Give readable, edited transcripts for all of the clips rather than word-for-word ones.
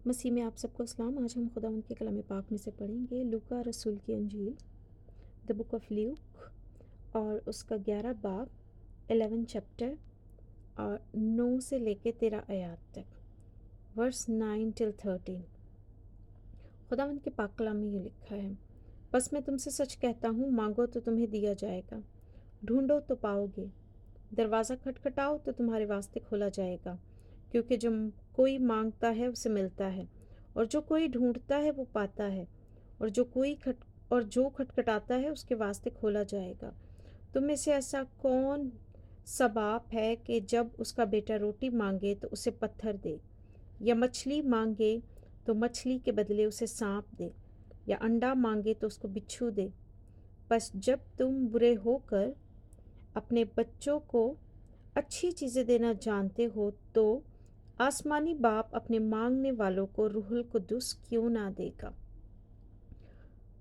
मसीह में आप सबको अस्सलाम। आज हम खुदावंद के कलाम पाक में से पढ़ेंगे लूका रसूल की अंजील, द बुक ऑफ ल्यूक, और उसका 11 बाब, 11 चैप्टर, और 9 से लेके 13 आयात तक, वर्स 9 टिल 13। खुदावंद के पाक कलाम में ये लिखा है, बस मैं तुमसे सच कहता हूँ, मांगो तो तुम्हें दिया जाएगा, ढूंढो तो पाओगे, दरवाज़ा खटखटाओ तो तुम्हारे वास्ते खोला जाएगा। क्योंकि जो कोई मांगता है उसे मिलता है, और जो कोई ढूंढता है वो पाता है, और जो खटखटाता है उसके वास्ते खोला जाएगा। तुम में से ऐसा कौन सा बाप है कि जब उसका बेटा रोटी मांगे तो उसे पत्थर दे, या मछली मांगे तो मछली के बदले उसे सांप दे, या अंडा मांगे तो उसको बिच्छू दे? बस जब तुम बुरे होकर अपने बच्चों को अच्छी चीज़ें देना जानते हो, तो आसमानी बाप अपने मांगने वालों को रूहुल कुद्दुस क्यों ना देगा।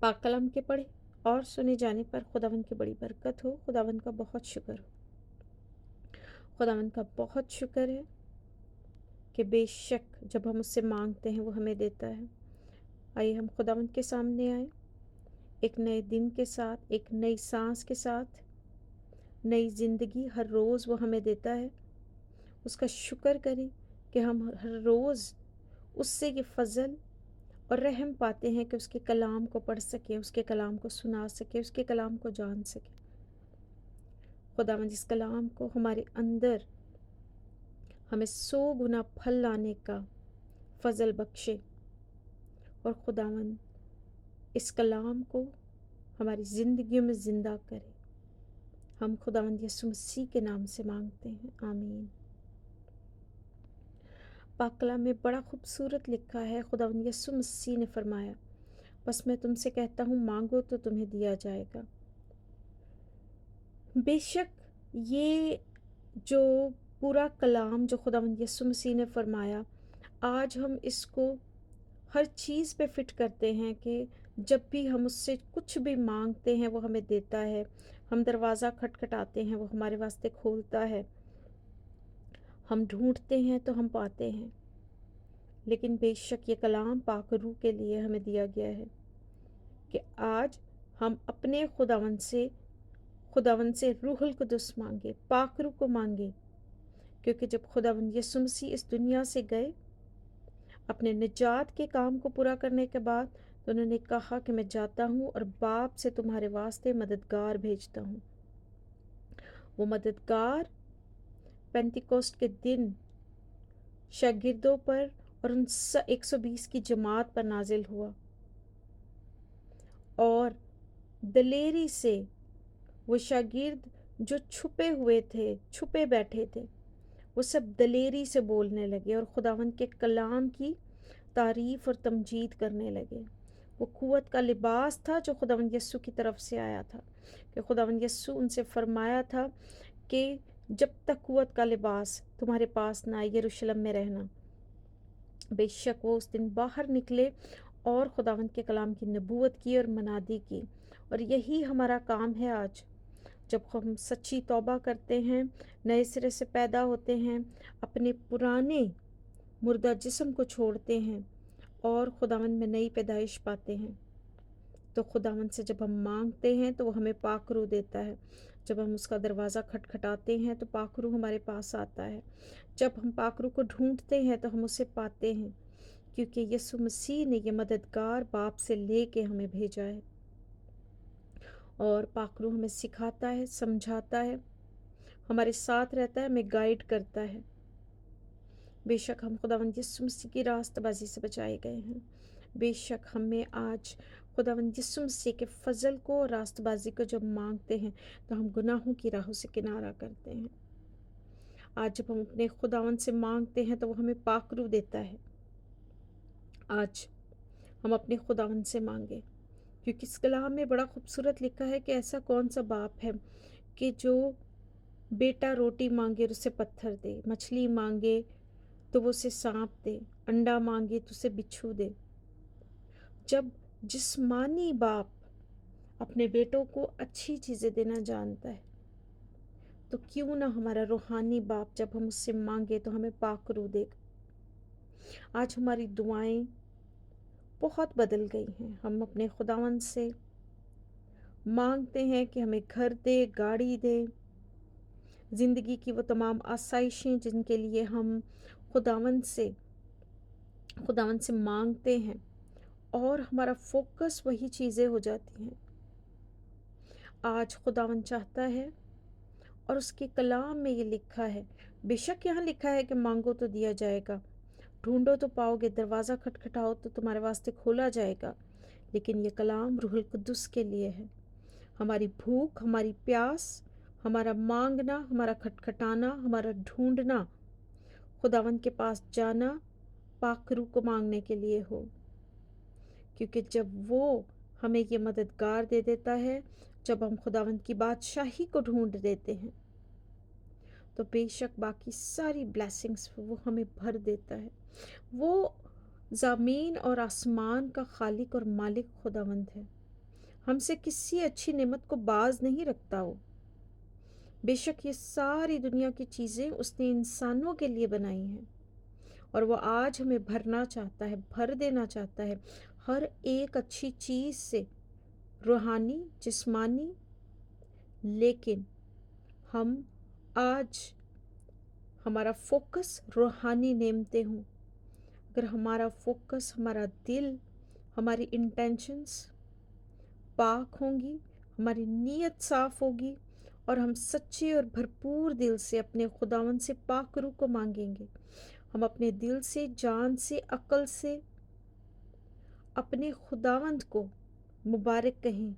पाक कलाम के पढ़े और सुने जाने पर खुदावंद की बड़ी बरकत हो। खुदावंद का बहुत शुक्र हो। खुदावंद का बहुत शुक्र है कि बेशक जब हम उससे मांगते हैं वो हमें देता है। आइए हम खुदावंद के सामने आए, एक नए दिन के साथ, एक नई सांस के साथ, नई ज़िंदगी हर रोज़ वो हमें देता है। उसका शुक्र करें कि हम हर रोज़ उससे ये फ़ज़ल और रहम पाते हैं कि उसके कलाम को पढ़ सकें, उसके कलाम को सुना सकें, उसके कलाम को जान सकें। खुदावंद इस कलाम को हमारे अंदर हमें 100 गुना फल लाने का फ़ज़ल बख्शे, और खुदावंद इस कलाम को हमारी ज़िंदगियों में ज़िंदा करे। हम खुदावंद यीशु मसीह के नाम से मांगते हैं, आमीन। पाक कलाम में बड़ा खूबसूरत लिखा है, खुदावंद यीशु मसीह ने फरमाया, बस मैं तुमसे कहता हूँ, मांगो तो तुम्हें दिया जाएगा। बेशक ये जो पूरा कलाम जो खुदावंद यीशु मसीह ने फरमाया, आज हम इसको हर चीज़ पे फिट करते हैं कि जब भी हम उससे कुछ भी मांगते हैं वो हमें देता है। हम दरवाज़ा खटखटाते हैं वो हमारे वास्ते खोलता है। हम ढूंढते हैं तो हम पाते हैं। लेकिन बेशक ये कलाम पाक रूह के लिए हमें दिया गया है कि आज हम अपने खुदावंद से रूहुल कुद्दुस मांगे, पाक रूह को मांगे। क्योंकि जब खुदावंद यीशु मसीह इस दुनिया से गए अपने निजात के काम को पूरा करने के बाद, तो उन्होंने कहा कि मैं जाता हूँ और बाप से तुम्हारे वास्ते मददगार भेजता हूँ। वो मददगार पेंतिकोस्त के दिन शागिर्दों पर और उन 120 की जमात पर नाजिल हुआ, और दलेरी से वो शागिर्द जो छुपे हुए थे, छुपे बैठे थे, वो सब दलेरी से बोलने लगे और खुदावंद के कलाम की तारीफ़ और तमजीद करने लगे। वो कुव्वत का लिबास था जो खुदावंद यस्सु की तरफ से आया था, कि खुदावंद यस्सु उनसे फरमाया था कि जब तक कुव्वत का लिबास तुम्हारे पास ना आए, यरूशलेम में रहना। बेशक वो उस दिन बाहर निकले और खुदावंद के कलाम की नबूवत की और मनादी की। और यही हमारा काम है आज, जब हम सच्ची तौबा करते हैं, नए सिरे से पैदा होते हैं, अपने पुराने मुर्दा जिस्म को छोड़ते हैं और खुदावंद में नई पैदाइश पाते हैं, तो खुदावंद से जब हम मांगते हैं तो वो हमें पाक रूह देता है। जब हम उसका दरवाज़ा खटखटाते हैं तो पाक रूह हमारे पास आता है। जब हम पाक रूह को ढूंढते हैं तो हम उसे पाते हैं, क्योंकि यीशु मसीह ने ये मददगार बाप से ले के हमें भेजा है। और पाक रूह हमें सिखाता है, समझाता है, हमारे साथ रहता है, हमें गाइड करता है। बेशक हम खुदावंद यीशु मसीह की रास्तबाजी से बचाए गए हैं। बेशक हमें आज खुदावंद यीशु मसीह के फ़ज़ल को और रास्तबाजी को जब मांगते हैं तो हम गुनाहों की राहों से किनारा करते हैं। आज जब हम अपने खुदावंद से मांगते हैं तो वो हमें पाक रूह देता है। आज हम अपने खुदावंद से मांगे, क्योंकि इस कलाम में बड़ा खूबसूरत लिखा है कि ऐसा कौन सा बाप है कि जो बेटा रोटी मांगे और उसे पत्थर दे, मछली मांगे तो वो उसे सांप दे, अंडा मांगे तो उसे बिच्छू दे। जब जिस्मानी बाप अपने बेटों को अच्छी चीज़ें देना जानता है, तो क्यों ना हमारा रूहानी बाप जब हम उससे मांगे तो हमें पाक रूह देगा। आज हमारी दुआएं बहुत बदल गई हैं। हम अपने खुदावंद से मांगते हैं कि हमें घर दे, गाड़ी दे, ज़िंदगी की वो तमाम आसाइशें जिनके लिए हम खुदावंद से खुदावंद से मांगते हैं, और हमारा फोकस वही चीज़ें हो जाती हैं। आज खुदावंद चाहता है, और उसके कलाम में ये लिखा है, बेशक यहाँ लिखा है कि मांगो तो दिया जाएगा, ढूंढो तो पाओगे, दरवाज़ा खटखटाओ तो तुम्हारे वास्ते खोला जाएगा। लेकिन ये कलाम रूहुल कुद्दुस के लिए है। हमारी भूख, हमारी प्यास, हमारा मांगना, हमारा खटखटाना, हमारा ढूंढना खुदावंद के पास जाना पाक रूह को मांगने के लिए हो, क्योंकि जब वो हमें ये मददगार दे देता है, जब हम खुदावंद की बादशाही को ढूंढ देते हैं, तो बेशक बाकी सारी ब्लेसिंग्स वो हमें भर देता है। वो ज़मीन और आसमान का खालिक और मालिक खुदावंद है। हमसे किसी अच्छी नेमत को बाज नहीं रखता वो। बेशक ये सारी दुनिया की चीज़ें उसने इंसानों के लिए बनाई हैं, और वो आज हमें भरना चाहता है, भर देना चाहता है हर एक अच्छी चीज़ से, रूहानी, जिस्मानी। लेकिन हम आज हमारा फोकस रूहानी नेमतें हों। अगर हमारा फोकस, हमारा दिल, हमारी इंटेंशंस पाक होंगी, हमारी नीयत साफ होगी, और हम सच्चे और भरपूर दिल से अपने खुदावंद से पाक रूह को मांगेंगे, हम अपने दिल से, जान से, अक्ल से अपने खुदावंद को मुबारक कहें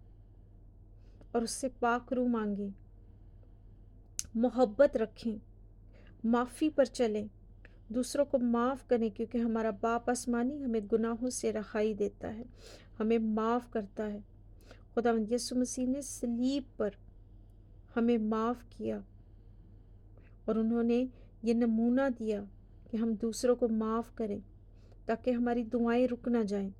और उससे पाक रूह मांगें, मोहब्बत रखें, माफ़ी पर चलें, दूसरों को माफ़ करें, क्योंकि हमारा बाप आसमानी हमें गुनाहों से रहाई देता है, हमें माफ़ करता है। खुदावंद यीशु मसीह ने सलीब पर हमें माफ़ किया, और उन्होंने ये नमूना दिया कि हम दूसरों को माफ़ करें ताकि हमारी दुआएं रुक ना जाएं।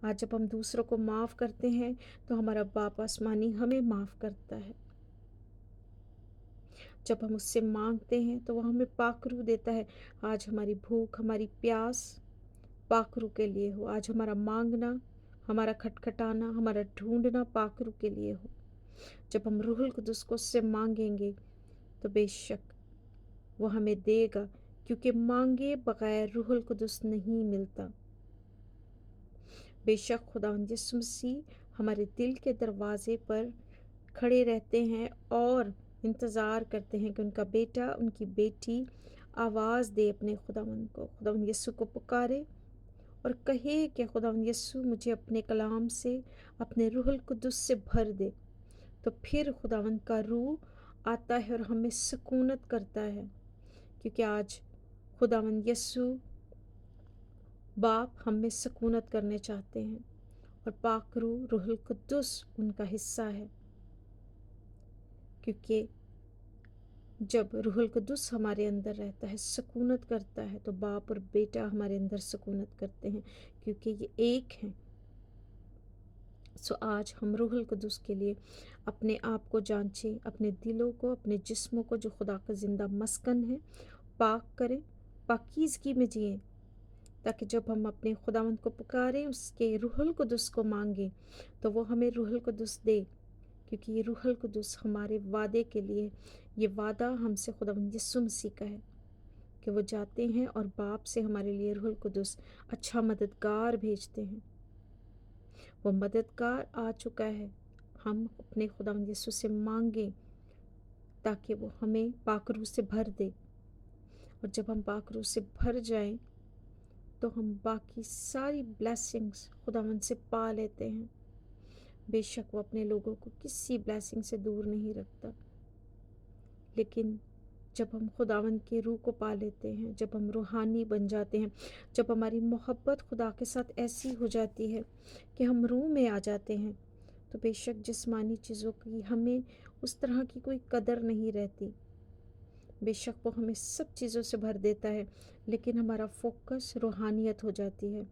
आज जब हम दूसरों को माफ़ करते हैं तो हमारा बाप आसमानी हमें माफ़ करता है। जब हम उससे मांगते हैं तो वह हमें पाक रूह देता है। आज हमारी भूख, हमारी प्यास पाक रूह के लिए हो। आज हमारा मांगना, हमारा खटखटाना, हमारा ढूंढना पाक रूह के लिए हो। जब हम रूहुल कुद्दुस को उससे मांगेंगे तो बेशक वो हमें देगा, क्योंकि मांगे बगैर रूहुल कुद्दुस नहीं मिलता। बेशक खुदावंद यीशु मसीह हमारे दिल के दरवाजे पर खड़े रहते हैं और इंतज़ार करते हैं कि उनका बेटा, उनकी बेटी आवाज़ दे अपने खुदावंद को, खुदावंद यीशु को पुकारे और कहे कि खुदावंद यीशु मुझे अपने कलाम से, अपने रूहुल कुद्दुस से भर दे। तो फिर खुदावंद का रूह आता है और हमें सुकूनत करता है, क्योंकि आज खुदावंद यीशु बाप हम में सुकूनत करने चाहते हैं, और पाक रूह, रूहुल कुद्दुस उनका हिस्सा है। क्योंकि जब रूहुल कुद्दुस हमारे अंदर रहता है, सुकूनत करता है, तो बाप और बेटा हमारे अंदर सुकूनत करते हैं, क्योंकि ये एक हैं। सो आज हम रूहुल कुद्दुस के लिए अपने आप को जांचें, अपने दिलों को, अपने जिस्मों को, जो खुदा का ज़िंदा मस्कन है, पाक करें, पाकीज़गी में जिएं, ताकि जब हम अपने खुदावंद को पुकारें, उसके रूहुल कुद्दुस को मांगें, तो वो हमें रूहुल कुद्दुस दे, क्योंकि ये रूहुल कुद्दुस हमारे वादे के लिए, ये वादा हमसे खुदावंद यीशु मसीह का है कि वो जाते हैं और बाप से हमारे लिए रूहुल कुद्दुस अच्छा मददगार भेजते हैं। वो मददगार आ चुका है। हम अपने खुदावंद यीशु से मांगें ताकि वो हमें पाक रूह से भर दे, और जब हम पाक रूह से भर जाएं तो हम बाकी सारी ब्लेसिंग्स खुदावंद से पा लेते हैं। बेशक वो अपने लोगों को किसी ब्लेसिंग से दूर नहीं रखता, लेकिन जब हम खुदावंद के रूह को पा लेते हैं, जब हम रूहानी बन जाते हैं, जब हमारी मोहब्बत खुदा के साथ ऐसी हो जाती है कि हम रूह में आ जाते हैं, तो बेशक जिस्मानी चीज़ों की हमें उस तरह की कोई कदर नहीं रहती। बेशक वो हमें सब चीज़ों से भर देता है, लेकिन हमारा फोकस रूहानियत हो जाती है,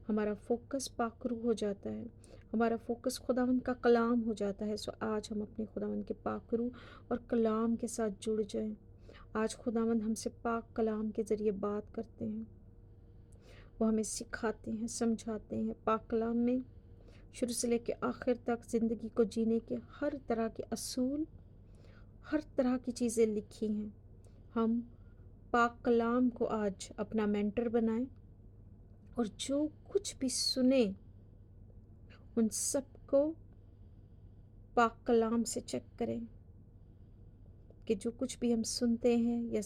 हमारा फोकस पाक रूह हो जाता है, हमारा फोकस खुदावंद का कलाम हो जाता है। सो आज हम अपने खुदावंद के पाक रूह और कलाम के साथ जुड़ जाएं। आज खुदावंद हमसे पाक कलाम के ज़रिए बात करते हैं। वो हमें सिखाते हैं, समझाते हैं। पाक कलाम में शुरू से लेकर आखिर तक ज़िंदगी को जीने के हर तरह के असूल, हर तरह की चीज़ें लिखी हैं। हम पाक कलाम को आज अपना मेंटर बनाएं और जो कुछ भी सुने उन सबको पाक कलाम से चेक करें कि जो कुछ भी हम सुनते हैं या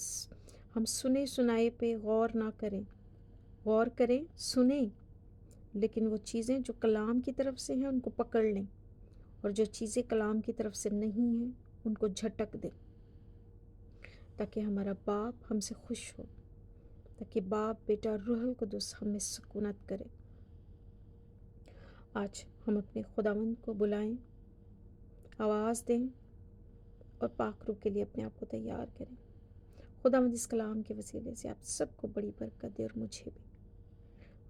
हम सुने सुनाए पे गौर ना करें। गौर करें, सुने, लेकिन वो चीज़ें जो कलाम की तरफ से हैं उनको पकड़ लें और जो चीज़ें कलाम की तरफ से नहीं हैं उनको झटक दें, ताकि हमारा बाप हमसे खुश हो, ताकि बाप बेटा रूहुल कुद्दुस हमें सुकूनत करे। आज हम अपने खुदावंद को बुलाएं, आवाज़ दें और पाक रूह के लिए अपने आप को तैयार करें। खुदावंद इस कलाम के वसीले से आप सबको बड़ी बरकत दे और मुझे भी।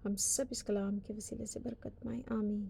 हम सब इस कलाम के वसीले से बरकत पाएं। आमीन।